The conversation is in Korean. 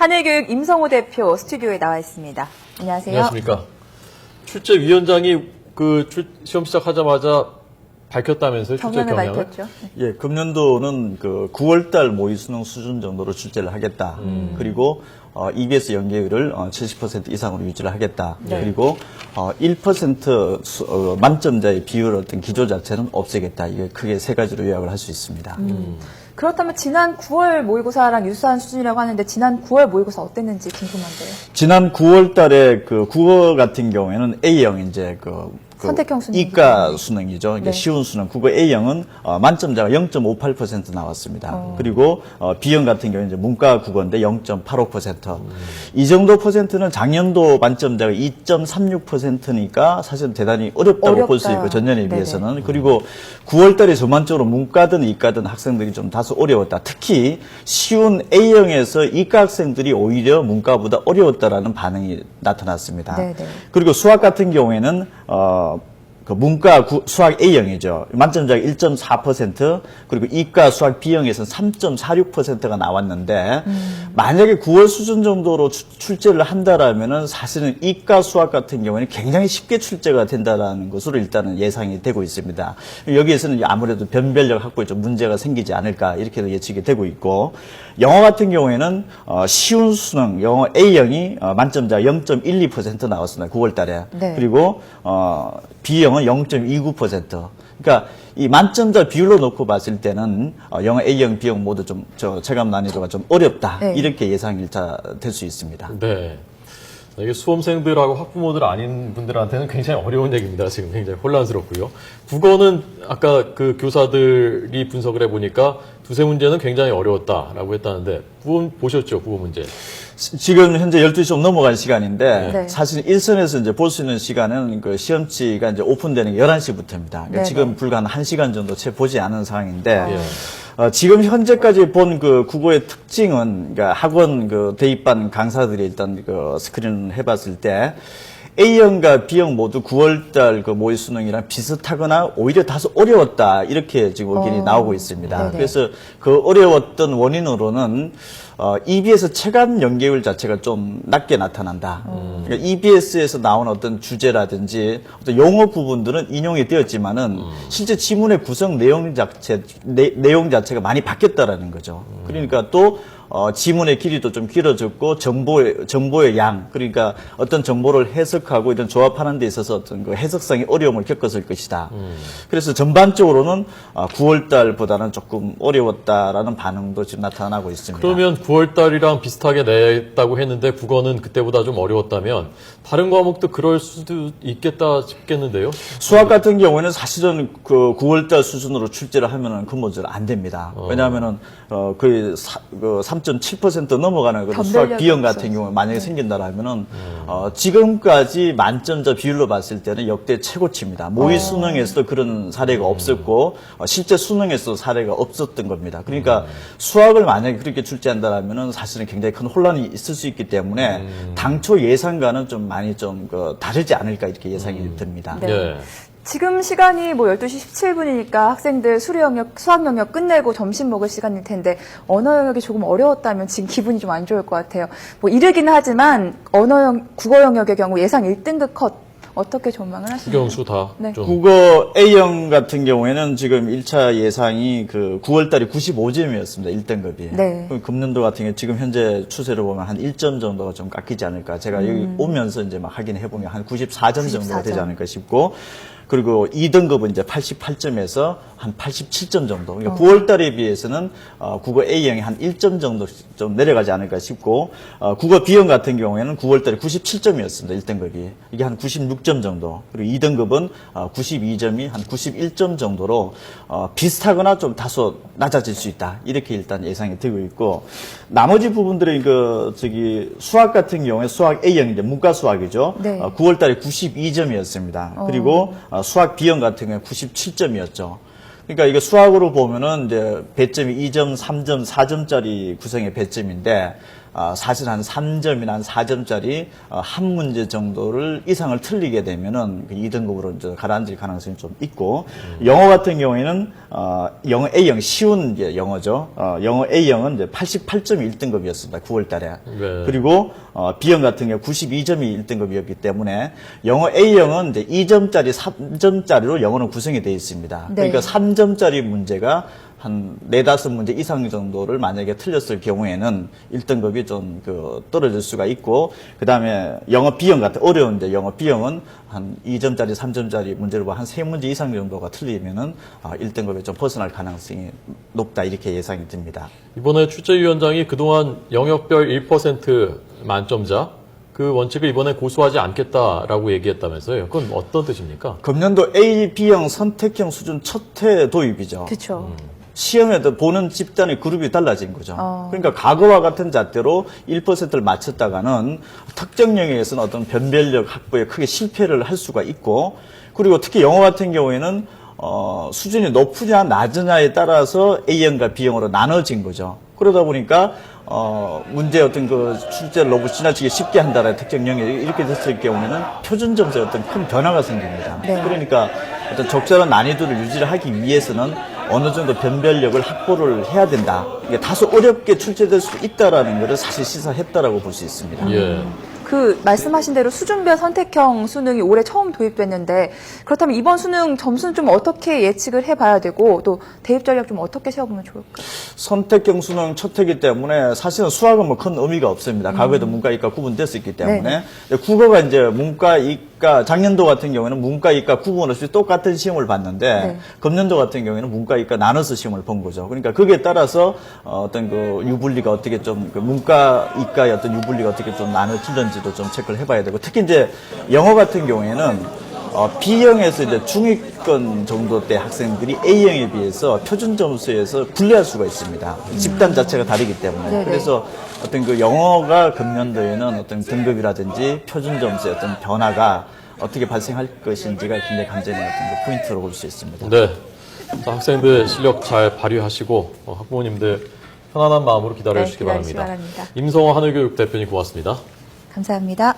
한일교육 임성호 대표 스튜디오에 나와 있습니다. 안녕하세요. 안녕하십니까. 출제위원장이 시험 시작하자마자 밝혔다면서요? 출제 경향을 밝혔죠. 예, 금년도는 9월달 모의 수능 수준 정도로 출제를 하겠다. 그리고 EBS 연계율을 70% 이상으로 유지를 하겠다. 네. 그리고 1% 만점자의 비율 어떤 기조 자체는 없애겠다. 이게 크게 세 가지로 요약을 할 수 있습니다. 그렇다면 지난 9월 모의고사랑 유사한 수준이라고 하는데 지난 9월 모의고사 어땠는지 궁금한데요. 지난 9월달에 국어 같은 경우에는 A형 이제 선택형 수능. 이과 수능이죠. 네. 쉬운 수능. 국어 A형은 만점자가 0.58% 나왔습니다. 그리고 B형 같은 경우는 이제 문과 국어인데 0.85%. 이 정도 퍼센트는 작년도 만점자가 2.36%니까 사실 대단히 어렵다고 볼 수 있고 전년에 비해서는. 네네. 그리고 9월달에 전반적으로 문과든 이과든 학생들이 좀 다소 어려웠다. 특히 쉬운 A형에서 이과 학생들이 오히려 문과보다 어려웠다라는 반응이 나타났습니다. 네네. 그리고 수학 같은 경우에는 문과 수학 A형이죠. 만점자가 1.4%, 그리고 이과 수학 B형에서는 3.46%가 나왔는데, 만약에 9월 수준 정도로 출제를 한다라면은 사실은 이과 수학 같은 경우에는 굉장히 쉽게 출제가 된다라는 것으로 일단은 예상이 되고 있습니다. 여기에서는 아무래도 변별력 확보에 좀 문제가 생기지 않을까, 이렇게도 예측이 되고 있고, 영어 같은 경우에는 쉬운 수능, 영어 A형이 만점자 0.12% 나왔습니다. 9월 달에. 네. 그리고 B형은 0.29%. 그러니까 이 만점자 비율로 놓고 봤을 때는 영어 A형, B형 모두 좀 체감 난이도가 좀 어렵다. 네. 이렇게 예상이 될 수 있습니다. 네. 이게 수험생들하고 학부모들 아닌 분들한테는 굉장히 어려운 얘기입니다. 지금 굉장히 혼란스럽고요. 국어는 아까 교사들이 분석을 해보니까 두세 문제는 굉장히 어려웠다라고 했다는데 보셨죠? 국어 문제. 지금 현재 12시 좀 넘어간 시간인데 네. 사실 일선에서 이제 볼 수 있는 시간은 시험지가 이제 오픈되는 게 11시부터입니다. 그러니까 네네. 지금 불과 한 1시간 정도 채 보지 않은 상황인데 예. 지금 현재까지 본 국어의 특징은 그러니까 학원 대입반 강사들이 일단 스크린을 해봤을 때 A형과 B형 모두 9월달 모의 수능이랑 비슷하거나 오히려 다소 어려웠다 이렇게 지금 의견이 나오고 있습니다. 네네. 그래서 어려웠던 원인으로는 EBS 체감 연계율 자체가 좀 낮게 나타난다. 그러니까 EBS에서 나온 어떤 주제라든지 어떤 용어 부분들은 인용이 되었지만은 실제 지문의 구성 내용 자체가 많이 바뀌었다라는 거죠. 그러니까 또 지문의 길이도 좀 길어졌고 정보의 양, 그러니까 어떤 정보를 해석하고 이런 조합하는 데 있어서 어떤 해석상의 어려움을 겪었을 것이다. 그래서 전반적으로는 9월 달보다는 조금 어려웠다라는 반응도 지금 나타나고 있습니다. 그러면 9월 달이랑 비슷하게 냈다고 했는데 국어는 그때보다 좀 어려웠다면 다른 과목도 그럴 수도 있겠다 싶겠는데요. 수학 같은 경우에는 사실은 9월 달 수준으로 출제를 하면은 근본적으로 안 됩니다. 왜냐하면은 거의 3.7% 넘어가는 그런 수학 B형 같은 경우에 만약에 생긴다라면은 지금까지 만점자 비율로 봤을 때는 역대 최고치입니다. 모의 수능에서도 그런 사례가 없었고 실제 수능에서도 사례가 없었던 겁니다. 그러니까 수학을 만약에 그렇게 출제한다라면은 사실은 굉장히 큰 혼란이 있을 수 있기 때문에 당초 예상과는 좀 많이 좀 다르지 않을까 이렇게 예상이 듭니다. 네. 예. 지금 시간이 12시 17분이니까 학생들 수료 영역, 수학 영역 끝내고 점심 먹을 시간일 텐데 언어 영역이 조금 어려웠다면 지금 기분이 좀 안 좋을 것 같아요. 이르기는 하지만 국어 영역의 경우 예상 1등급 컷 어떻게 전망을 하시나요? 국영수 다 네. 좀. 국어 A형 같은 경우에는 지금 1차 예상이 9월달에 95점이었습니다. 1등급이. 네. 금년도 같은 경우 지금 현재 추세를 보면 한 1점 정도가 좀 깎이지 않을까. 제가 여기 오면서 이제 막 확인해 보면 한 94점 정도가 되지 않을까 싶고. 그리고 2등급은 이제 88점에서 한 87점 정도. 그러니까 9월 달에 비해서는 국어 A형이 한 1점 정도 좀 내려가지 않을까 싶고, 국어 B형 같은 경우에는 9월 달에 97점이었습니다. 1등급이. 이게 한 96점 정도. 그리고 2등급은 92점이 한 91점 정도로 비슷하거나 좀 다소 낮아질 수 있다. 이렇게 일단 예상이 되고 있고, 나머지 부분들은 수학 같은 경우에 수학 A형 이제 문과 수학이죠. 네. 9월 달에 92점이었습니다. 그리고 수학 B형 같은 경우에 97점이었죠. 그러니까 이게 수학으로 보면은 이제 배점이 2점, 3점, 4점짜리 구성의 배점인데 사실 한 3점이나 한 4점짜리 한 문제 정도를 이상을 틀리게 되면은 그 2등급으로 이제 가라앉을 가능성이 좀 있고, 영어 같은 경우에는 영어 A형 쉬운 이제 영어죠. 영어 A형은 이제 88점이 1등급이었습니다. 9월 달에. 네. 그리고 B형 같은 경우 92점이 1등급이었기 때문에 영어 A형은 이제 2점짜리, 3점짜리로 영어는 구성이 되어 있습니다. 네. 그러니까 3점짜리 문제가 한 4-5문제 이상 정도를 만약에 틀렸을 경우에는 1등급이 좀 떨어질 수가 있고, 그 다음에 영어 B형 같은 어려운데 영어 B형은 한 2점짜리, 3점짜리 문제를 한 3문제 이상 정도가 틀리면은 1등급에 좀 벗어날 가능성이 높다, 이렇게 예상이 듭니다. 이번에 출제위원장이 그동안 영역별 1% 만점자 그 원칙을 이번에 고수하지 않겠다라고 얘기했다면서요. 그건 어떤 뜻입니까? 금년도 A, B형 선택형 수준 첫 해 도입이죠. 그렇죠. 시험에도 보는 집단의 그룹이 달라진 거죠. 그러니까 과거와 같은 잣대로 1%를 맞췄다가는 특정 영역에서는 어떤 변별력 확보에 크게 실패를 할 수가 있고, 그리고 특히 영어 같은 경우에는 수준이 높으냐 낮으냐에 따라서 A형과 B형으로 나눠진 거죠. 그러다 보니까 문제 어떤 그 출제를 너무 지나치게 쉽게 한다라는 특정 영역이 이렇게 됐을 경우에는 표준 점수에 어떤 큰 변화가 생깁니다. 네. 그러니까 어떤 적절한 난이도를 유지를 하기 위해서는 어느 정도 변별력을 확보를 해야 된다. 이게 다소 어렵게 출제될 수 있다라는 것을 사실 시사했다라고 볼 수 있습니다. 예. 그 말씀하신 대로 수준별 선택형 수능이 올해 처음 도입됐는데, 그렇다면 이번 수능 점수는 좀 어떻게 예측을 해봐야 되고, 또 대입 전략 좀 어떻게 세워보면 좋을까요? 선택형 수능 첫 해이기 때문에 사실은 수학은 뭐 큰 의미가 없습니다. 과거에도 문과, 이과 구분됐었기 때문에. 국어가 이제 문과, 이과, 작년도 같은 경우에는 문과, 이과 구분 없이 똑같은 시험을 봤는데, 네. 금년도 같은 경우에는 문과, 이과 나눠서 시험을 본 거죠. 그러니까 거기에 따라서 어떤 그 유불리가 어떻게 좀, 그 문과, 이과의 어떤 유불리가 어떻게 좀 나눠지는지도 좀 체크를 해봐야 되고, 특히 이제 영어 같은 경우에는 B형에서 이제 중위권 정도 때 학생들이 A형에 비해서 표준 점수에서 불리할 수가 있습니다. 집단 자체가 다르기 때문에. 네네. 그래서 어떤 그 영어가 금년도에는 어떤 등급이라든지 표준 점수의 어떤 변화가 어떻게 발생할 것인지가 굉장히 관전의 어떤 그 포인트로 볼 수 있습니다. 네. 자, 학생들 실력 잘 발휘하시고 학부모님들 편안한 마음으로 기다려 주시기 기다리시기 바랍니다. 바랍니다. 임성호 하늘교육 대표님 고맙습니다. 감사합니다.